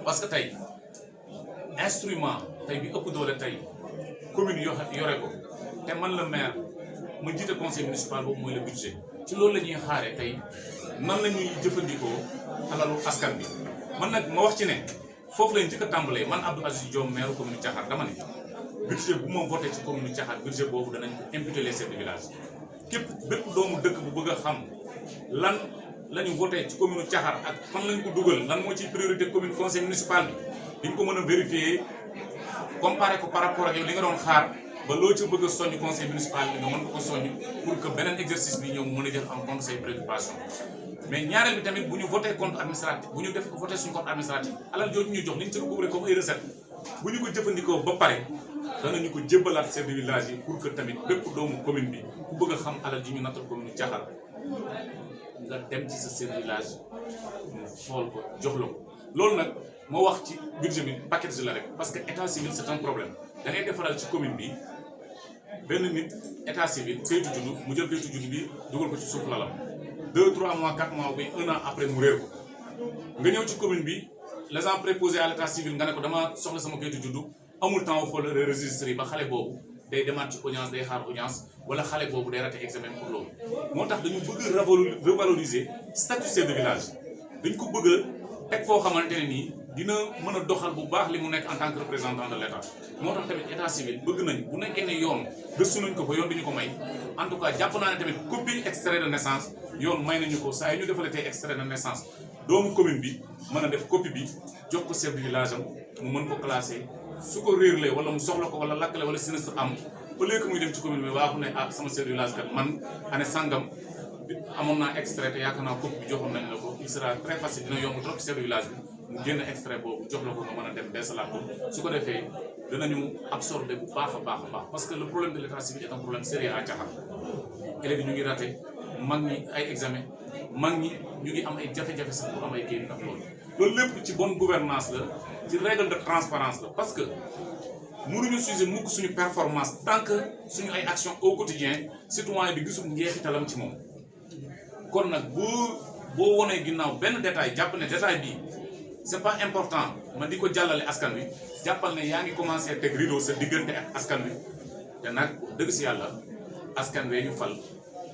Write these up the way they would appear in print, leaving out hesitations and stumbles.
parce que tey instrument tey bi ëpp doole tey commune yore ko te man la maire ma jiite conseil municipal boobu mooy le budget ci loolu la ñuy xaaree tey nan la ñuy jëfandikoo alalu askan bi man nag ma wax ci ne foofu lañ njëkk a tàmbalee man Abdou Aziz Diom maire commune Thiakhar dama ne budget bu ma voté ci commune Thiakhar budget boobu danañ ko imputer les chefs de village képp bépp doomu dëkk bu bëgg a xam lan la ñu voté ci commune Thiakhar ak fan lañ ko dugal lan moo ciy priorité commune conseil municipal bi diñ ko mën a vérifier comparer ko par rapport ak yow li nga doon xaar ba loo ci bëgg a soññ conseil municipal bi nga mën ko soññ pour que beneen exercice bi ñëw mu mën a jël en compte say préoccupations mais ñaareel bi tamit bu ñu voté compte administratif bu ñu def voté suñu compte administratif alal jooju ñu jox li ñu ci recouvrer comme ay recette bu ñu ko jëfandikoo ba pare danañu ko jébbalaat chef de village yi pour que tamit bépp doomu commune bi ku bëgg a xam alal ji ñu nattal commune Thiakhar nga dem ci sa chef de village mu xool ko jox la ko loolu nag moo wax ci budget bi package la rek parce que état civil c'est un problème da ngay defaral ci commune bi benn nit état civil kayitu juddu mu jël kayitu juddu bi dugal ko ci suuf lalam 2 3 mois 4 mois bi 1 an après mu réer ko nga ñëw ci commune bi les gens préposés à l'état civil nga ne ko dama soxla sama kayitu juddu amul temps wu xool registre ba xale boobu day demaat ci audience day xaar audience wala xale boobu day raté examen pour loolu moo tax dañu bëgg revaloriser statut chef de village dañ ko bëgg a teg foo xamante ne nii dina mën a doxal bu baax li mu nekk en tant que représentant de l'état moo tax tamit état civil bëgg nañ bu nekkee ne yoon gëstu nañ ko ba yoon duñu ko may en tout cas jàpp naa ne tamit copie extrait de naissance yoon may nañu ko saa yi ñu defalatee extrait de naissance doomu commune bi mën a def copie bi jox ko chef de village am mu mën ko classé su ko réerlee wala mu soxla ko wala lakkale wala sinistre am au lieu que muy dem ci commune bi waaxu ne ah sama chef de village kat man année sangam amoon naa extrait te yaakaar naa copie bi joxoon nañ la ko il sera très facile dina yomb trop chef de village bi mu génn extrait boobu jox la ko nga mën a dem beesalaat ko su ko defee danañu absorber bu baax a baax parce que le problème de l'état civil est un problème sérieux à Thiakhar élèves yi ñu ngi raté mag ñi ay examen mag ñi ñu ngi am ay jafe-jafe sax pour am ay kayit ndax loolu lépp ci bonne gouvernance la ci règle de transparence la parce que mënuñu sujet mukk suñu performance tant que suñu ay action au quotidien citoyen bi gisul njeexitalam ci moom kon nag boo wonee ginnaaw benn détail jàpp ne détail bii c'est pas important ma di ko jàllale askan wi jàppal ne yaa ngi commencé teg rideau sa diggante ak askan wi te nag dëgg si yàlla askan wee ñu fal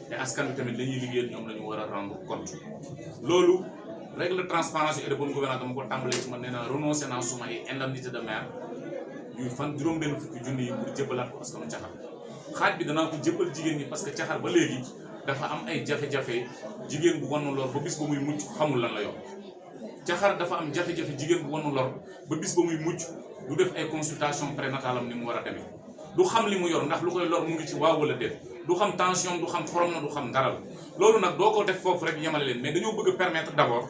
te askan wi tamit dañuy liggéeyal ñoom la ñu war a rendre compte loolu règle de transparence et de bonne gouvernance dama ko tàmbalee ci man nee naa renoncé naa suma ay indemnité de maire yu fan juróom-benn fukki junni yi pour jëbbalaat ko askanu Thiakhar xaaj bi danaa ko jëbbal jigéen ñi parce que Thiakhar ba léegi dafa am ay jafe-jafe jigéen bu wanu lor ba bis ba muy mucc xamul lan la yor Thiakhar dafa am jafe-jafe jigéen bu wanu lor ba bis ba muy mucc du def ay consultation prénatalam ni mu war a demee du xam li mu yor ndax lu koy lor mu ngi ci waaw wala déet du xam tension du xam xorom na du xam dara loolu nag doo ko def foofu rek yemale leen mais dañoo bëgg a permettre d'abord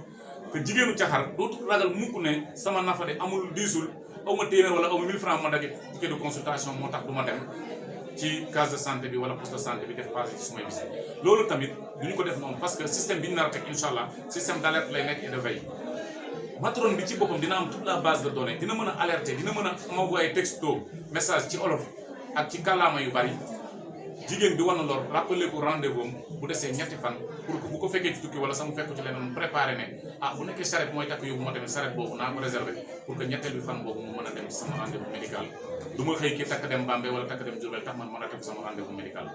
que jigéenu Thiakhar dootu ragal mukk ne sama nafa de amul diisul aw ma téeméer wala aw ma 1000 francs ma dagg ticket de consultation moo tax du ma dem ci case de santé bi wala poste de santé bi def passé ci sumay bis loolu tamit du ñu ko def noonu parce que système bi ñu nar a teg incha allah système d'alerte lay nekk et de veille matron bi ci boppam dina am toute la base de données dina mën a alerter dina mën a envoyer texto message ci olof ak ci kàllaama yu bari jigéen bi war na lor rappeler ko rendez-vous bu desee ñetti fan pour que bu ko fekkee ci tukki wala sax mu fekk ci leneen préparé ne ah bu nekkee charrette mooy takk yóbbu ma tamit charrette boobu naa ko réserver pour que ñetteel bi fan boobu mu mën a dem ci sama rendez-vous médical du ma xëy ki takk dem Bambey wala takk dem Diourbel tax man mën a def sama rendez-vous médical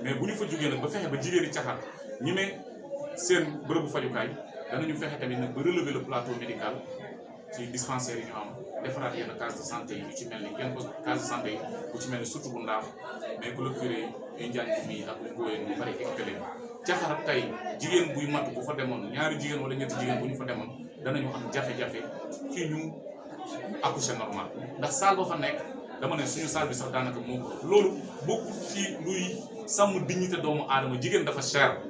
mais bu ñu fa jógee nag ba fexe ba jigéen yi Thiakhar ñi ne seen bërëbu fajukaay danañu fexe tamit nag ba relever le plateau médical ci dispensaire yi ñu am defaraat yenn case de santé yi yu ci mel ni yenn case de santé yi bu ci mel ni surtout bu ndaaf mais ku la curé yu njàng mi ak lu góoyeen ñu bari équipé Thiakhar tey jigéen buy mat bu fa demoon ñaari jigéen wala ñetti jigéen bu ñu fa demoon danañu am jafe-jafe ci ñu accoucher normal ndax salle ba fa nekk dama ne suñu salle bi sax daanaka moo ko loolu bokku ci luy sàmm dignité doomu aadama jigéen dafa cher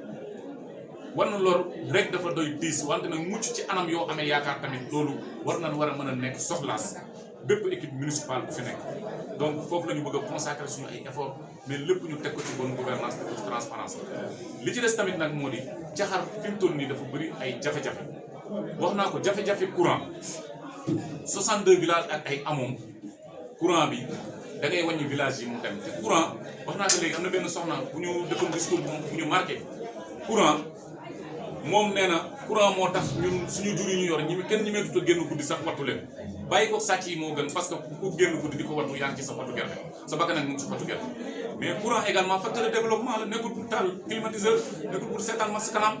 war na lor rek dafa doy diis wante nag mucc ci anam yoo amee yaakaar tamit loolu war nañ war a mën a nekk soxlaas bépp équipe municipale bu fi nekk donc foofu la ñu bëgg a consacrer suñu ay effort mais lépp ñu teg ko ci bonne gouvernance et ci transparence li ci des tamit nag moo di Thiakhar fi mu toll nii dafa bëri ay jafe-jafe wax naa ko jafe-jafe courant 62 villages ak ay amoom courant bi da ngay wàññi village yi mu dem te courant wax naa ko léegi am na benn soxna bu ñu defoon discours bu ñu marqué courant moom nee na courant moo tax ñun suñu jur yi ñu yor ñi kenn ñi meetut a génn guddi sax wattu leen bàyyi ko sàcc yi moo gën parce que ku génn guddi di ko wattu yaa ngi ci sa wattu gerte sa bakkan nag mu ngi ci wattu gerte mais courant également facteur de développement la nekkul pour taal climatiseur nekkul pour seetaan mas kanam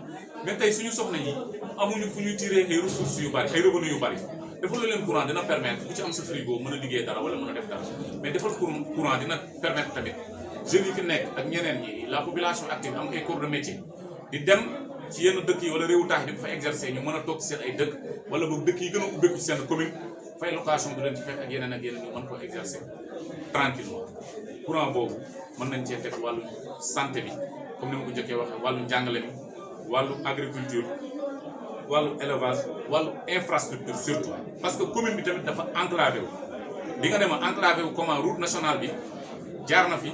mais tey suñu soxna yi amuñu fu ñuy tiré ay ressources yu bari ay revenus yu bari defal leen courant dina permettre ku ci am sa frigo mën a liggéey dara wala mën a def dara mais defal courant dina permettre tamit jeunes yi fi nekk ak ñeneen ñi la population active am ay corps de métier di dem ci yenn dëkk yi wala réewu taax di ko fa exercer ñu mën a toog seen ay dëkk wala boog dëkk yi gën a ubbeeku ci seen commune fay location du leen ci fekk ak yeneen ñu mën ko exercer tranquillement courant boobu mën nañ cee teg wàllu santé bi comme ni ma ko jëkkee waxee wàllu njàngale mi wàllu agriculture wàllu élevage wàllu infrastructure surtout parce que commune bi tamit dafa enclavé wu di nga dem enclavé wu comment route nationale bi jaar na fi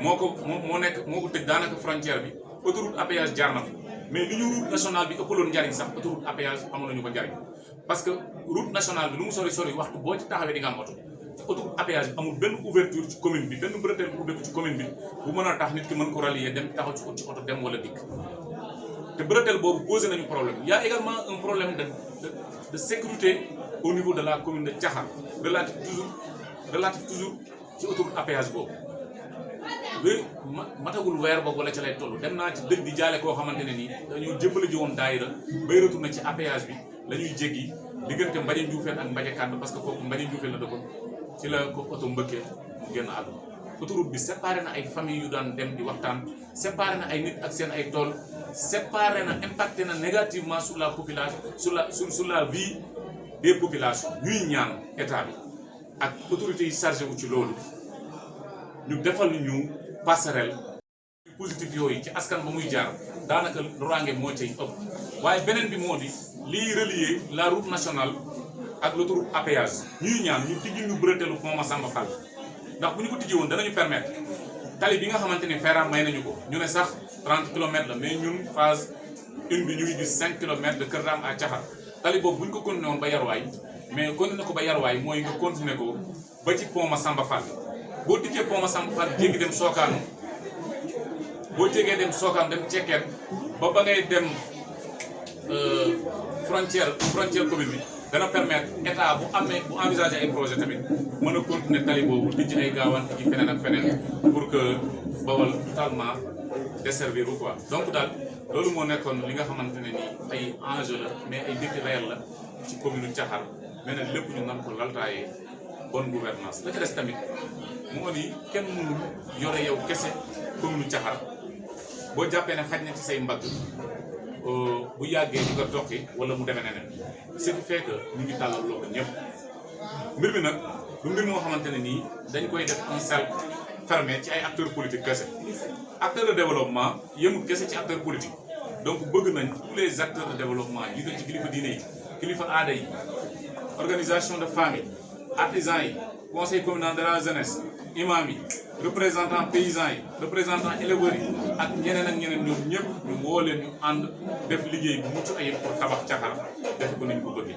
moo ko tëj daanaka frontière bi autoroute à péage jaar na fi mais li ñu route nationale bi ëppaloon njariñ sax autoroute à péage amoon nañu ko njariñ parce que route nationale bi lu mu sori sori waxtu boo ci taxawee di nga am oto te autoroute à péage bi amul benn ouverture ci commune bi benn bretelle bu ubbeeku ci commune bi bu mën a tax nit ki mën ko rallier dem taxaw ci oto dem wala dikk te bretelle boobu posé nañu problème il y a également un problème de sécurité au niveau de la commune de Thiakhar relatif toujours ci autoroute à péage boobu léegi matagul weer boobu wala ca lay toll dem naa ci dëj di jaale koo xamante ne nii dañoo jëmbale ji woon daayira bay retourné ci péage bi la ñuy jéggi diggante Mbaye Ndioufène ak Mbaye Kàdd parce que kooku Mbaye Ndioufène la dëkkoon ci la ko oto mbëkkee mu génn àdduna autoroute bi séparé na ay famille yu daan dem di waxtaan séparé na ay nit ak seen ay tool séparé na impacté na négativement sur la population sur la vie des populations ñuy ñaan état bi ak autorités yi chargé wu ci loolu ñu defal ñu passerelle positif yooyu ci askan ba muy jaar daanaka loraange moo cay ëpp waaye beneen bi moo di liy relier la route nationale ak l'autoroute à péage ñuy ñaan ñu tijji ñu bretelu pont Massamba Fall ndax bu ñu ko tijji woon danañu permettre tali bi nga xamante ni FERA may nañu ko ñu ne sax 30 kilomètres la mais ñun phase 1 bi ñu ngi gis 5 kilomètres de Kër Dame à Thiakhar tali boobu bu ñu ko continué woon ba Yarwaay mais continué ko ba Yarwaay mooy nga continué ko ba ci pont Massamba Fall boo tijjee pont Massamba Fall jéggi dem Sokane boo jégee dem Sokane dem Cekkeen ba ngay dem frontière commune bi dana permettre état bu envisager ay projet tamit mën a continuer tali boobu di ci ay gaawaan ci feneen ak feneen pour que Bawol totalement desservir quoi donc daal loolu moo nekkoon li nga xamante ne nii ay enjeu la mais ay défi réel la ci commune Thiakhar mais nag lépp ñu nan ko laltaayee bonne gouvernance la ca des tamit moo ni kenn mënul yore yow kese commune Thiakhar boo jàppee ne xaj na ci say mbagg bu yàggee di nga tokki wala mu demee neneen ce qui fait que ñu ngi tàllal loolu ñëpp mbir mi nag du mbir moo xamante ne nii dañ koy def un cercle fermé ci ay acteurs politiques kese acteurs de développement yemul kese ci acteur politique donc bëgg nañ tous les acteurs de développement yi ci kilifa diine yi kilifa aada yi organisation de famille artisans yi conseil communal de la jeunesse imam yi représentant paysans yi représentant éleveurs yi ak ñeneen ñoom ñëpp ñu woo leen ñu ànd def liggéey bu mucc ayib pour tabax Thiakhar def ko niñ ko bëggee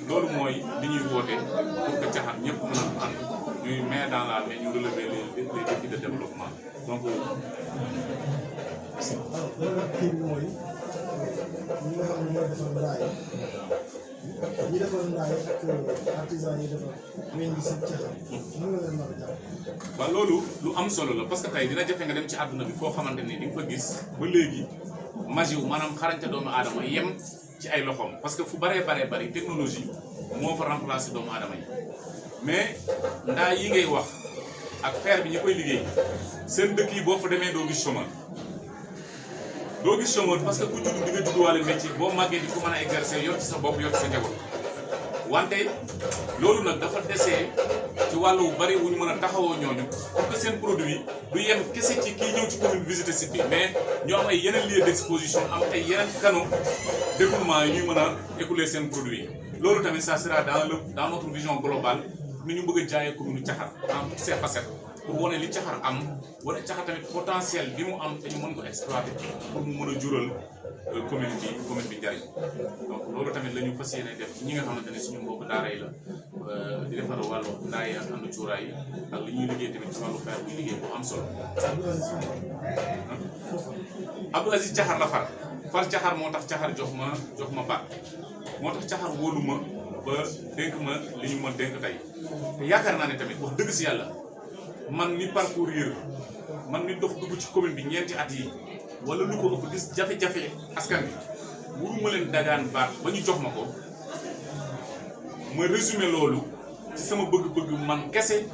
loolu mooy li ñuy woote pour que Thiakhar ñëpp mën a ànd ñuy main dans la main ñu relever les défis de développement donc. alors loolu kii bi mooy ñi nga xam ne ñooy defar ndaay ñi defar ndaay ak artisan yi defar weñ gi si Thiakhar mën nga leen mën a jàpp. waaw loolu lu am solo la parce que tey dina jafe nga dem ci àdduna bi foo xamante ni di nga fa gis ba léegi magie wu maanaam xarañte doomu aadama yem ci ay loxoom parce que fu baree bari technologie moo fa remplacer doomu aadama yi mais ndaa yi ngay wax ak fer bi ñi koy liggéey seen dëkk yi boo fa demee doo gis chômeur parce que ku judd di nga judduwaale métier boo màggee di ko mën a exercer yor ci sa bopp yor ci sa njaboot wante loolu nag dafa desee ci wàllu wu bari wu ñu mën a taxawoo ñooñu pour que seen produit du yem kese ci kii ñëw ci commune visiter site bi mais ñoo am ay yeneen lieu d'exposition am ay yeneen canaux d'écoulement yi ñuy mën a écouler seen produit loolu tamit ça sera dans notre vision globale ni ñu bëgg a jaayee commune Thiakhar dans toutes ses facettes pour wane li Thiakhar am wane Thiakhar tamit potentiel bi mu am te ñu mën ko exploiter pour mu mën a jural commune bi njariñ donc loolu tamit la ñu fas yéene def ci ñi nga xamante ne suñu mbokk daara yi la di defar wàllu ndaay ak ànd cuuraay yi ak li ñuy liggéey tamit ci wàllu fer muy liggéey bu am solo. Abdou Aziz Thiakhar la far far caxar moo tax caxar jox ma baat moo tax caxar wóolu ma ba dénk ma li ñu ma dénk tey te yaakaar naa ne tamit wax dëgg si yàlla man mi parcourir man mi dox dugg ci commune bi ñeenti at yi wala lu ko ëpp gis jafe-jafe askan bi wuruma leen dagaan baat ba ñu jox ma ko ma résumé loolu ci sama bëgg-bëgg man kese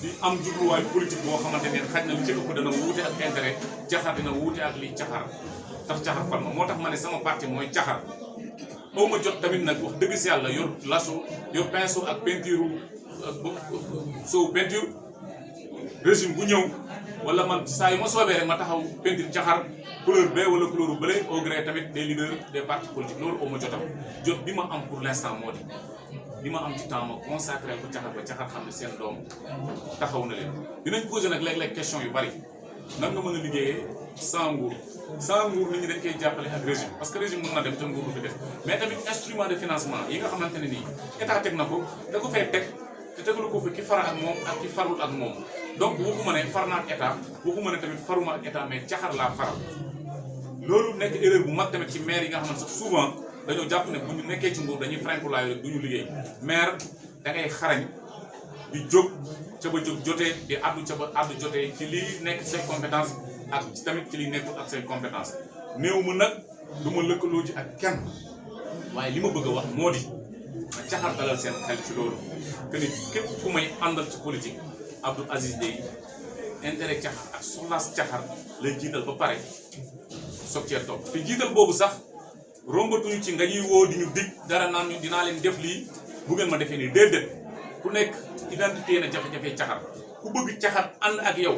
di am jubluwaay politique boo xamante ne xaj na lu ci ëpp dana wuute ak intérêt caxar dina wuute ak li caxar tax caxar fal ma moo tax ma ne sama parti mooy caxar aw ma jot tamit nag wax dëgg si yàlla yor lasso yor pinceau ak peinture soow peinture régime bu ñëw wala man saa yu ma soobee rek ma taxaw peinture caxar couleur B wala couleur bleu au gré tamit des leaders des partis politiques loolu aw ma jotam jot bi ma am pour l'instant moo di li ma am ci temps ma consacré ko caxar ba caxar xam ne seen doom taxaw na leen dinañ posé nag léeg-léeg question yu bari nan nga mën a liggéeyee sans nguur nit ñi dañ koy jàppale ak régime parce que régime mën na dem te nguur du fi def mais tamit instrument de financement yi nga xamante ne nii état teg na ko da ko fay teg te tegalu ko fi ki fara ak moom ak ki farul ak moom donc waxuma ne far naa ak état waxuma ne tamit faruma ak état mais caxar laa faral loolu nekk erreur bu mag tamit ci maire yi nga xamante sax souvent dañoo jàpp ne bu ñu nekkee ci nguur dañuy frenkulaay rek du ñu liggéey maire da ngay xarañ di jóg ca ba jóg jotee di addu ca ba addu jotee ci lii nekk say compétence ak tamit ci liy nekkul ak say compétence néew ma nag du ma lëkkaloo ci ak kenn waaye li ma bëgg a wax moo di ma caxar dalal seen xel ci loolu que ni képp ku may àndal ci politique Abdou Aziz Dey intérêt caxar ak soxlaas caxar lay jiital ba pare soog cee topp te jiital boobu sax rombatuñu ci nga ñuy woo di ñu dig dara naan ñu dinaa leen def lii bu ngeen ma defee nii déedéet ku nekk identifié na jafe-jafe caxar ku bëgg caxar ànd ak yow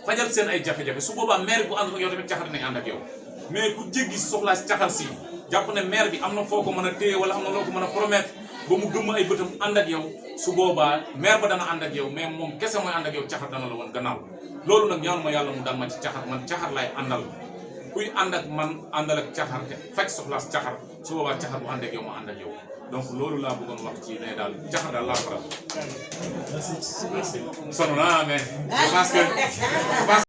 fajal seen ay jafe-jafe su boobaa maire bu ànd ak yow tamit caxar dinañ ànd ak yow mais ku jéggi soxlaas caxar si jàpp ne maire bi am na foo ko mën a téye wala am na loo ko mën a promettre ba mu gëmm ay bëtam ànd ak yow su boobaa maire ba dana ànd ak yow mais moom kese mooy ànd ak yow caxar dana la woon gannaaw loolu nag ñaanuma yàlla mu dal ma ci caxar man caxar laay àndal kuy ànd ak man àndal ak caxar te faj soxlaas caxar su boobaa caxar bu ànd ak yow ma ànd ak yow donc loolu laa bëggoon wax ci ne daal caxar daal laa faral. merci sonn naa mais je pense que